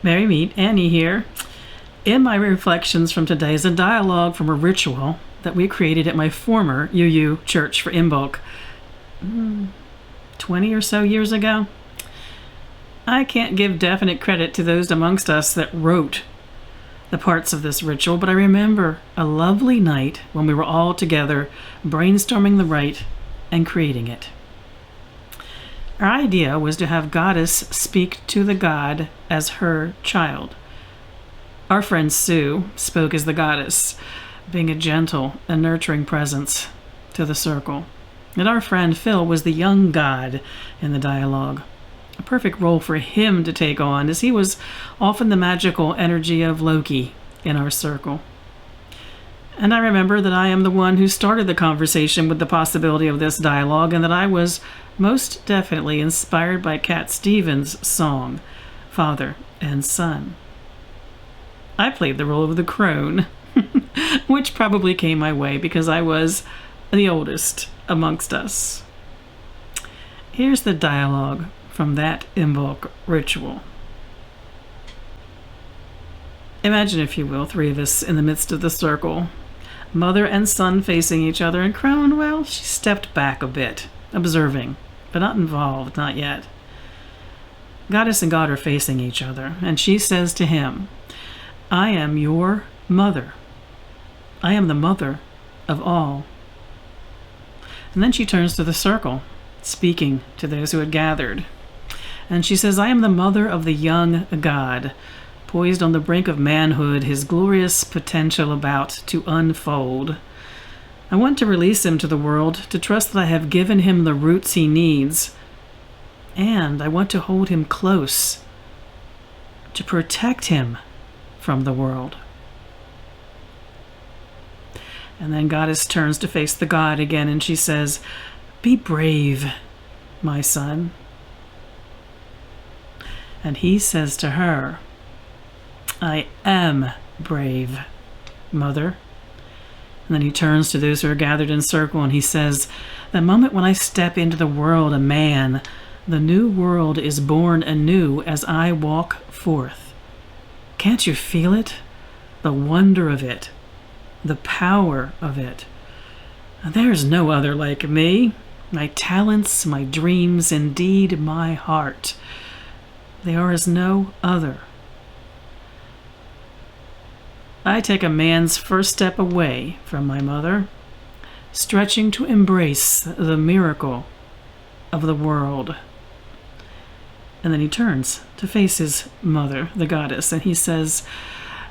Merry meet, Annie here. In my reflections from today is a dialogue from a ritual that we created at my former UU church for Imbolc 20 or so years ago. I can't give definite credit to those amongst us that wrote the parts of this ritual, but I remember a lovely night when we were all together brainstorming the rite and creating it. Our idea was to have Goddess speak to the god as her child. Our friend Sue spoke as the goddess, being a gentle and nurturing presence to the circle. And our friend Phil was the young god in the dialogue. A perfect role for him to take on, as he was often the magical energy of Loki in our circle. And I remember that I am the one who started the conversation with the possibility of this dialogue, and that I was most definitely inspired by Cat Stevens' song, Father and Son. I played the role of the crone, which probably came my way because I was the oldest amongst us. Here's the dialogue from that Imbolc ritual. Imagine, if you will, three of us in the midst of the circle, mother and son facing each other, and Crone, well, she stepped back a bit, observing, but not involved, not yet. Goddess and God are facing each other, and she says to him, I am your mother. I am the mother of all. And then she turns to the circle, speaking to those who had gathered. And she says, I am the mother of the young god, poised on the brink of manhood, his glorious potential about to unfold. I want to release him to the world, to trust that I have given him the roots he needs. And I want to hold him close, to protect him from the world. And then Goddess turns to face the god again, and she says, be brave, my son. And he says to her, I am brave, mother. And then he turns to those who are gathered in circle, and he says, the moment when I step into the world a man, the new world is born anew as I walk forth. Can't you feel it? The wonder of it, the power of it. There's no other like me. My talents, my dreams, indeed my heart. They are as no other. I take a man's first step away from my mother, stretching to embrace the miracle of the world. And then he turns to face his mother, the goddess, and he says,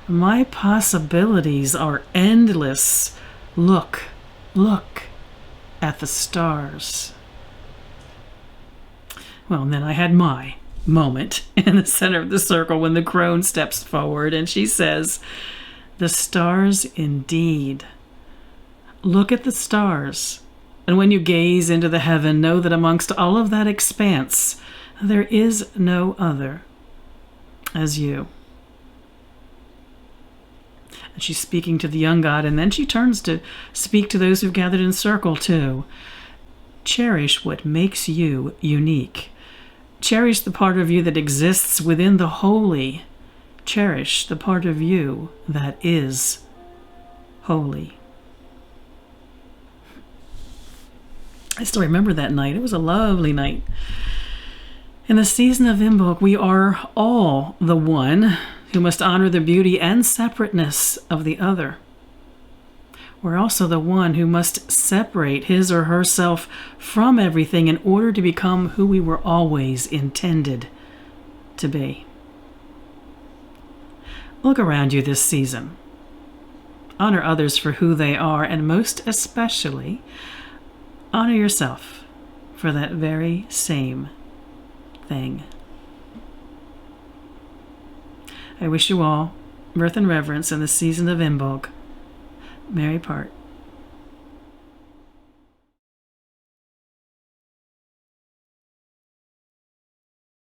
my possibilities are endless. Look at the stars. Well, and then I had my moment in the center of the circle when the crone steps forward and she says, the stars indeed. Look at the stars. And when you gaze into the heaven, know that amongst all of that expanse, there is no other as you. And she's speaking to the young god, and then she turns to speak to those who've gathered in circle too. Cherish what makes you unique. Cherish the part of you that exists within the holy. Cherish the part of you that is holy. I still remember that night. It was a lovely night. In the season of Imbolc, we are all the one who must honor the beauty and separateness of the other. We're also the one who must separate his or herself from everything in order to become who we were always intended to be. Look around you this season. Honor others for who they are, and most especially, honor yourself for that very same thing. I wish you all mirth and reverence in the season of Imbolc. Merry part.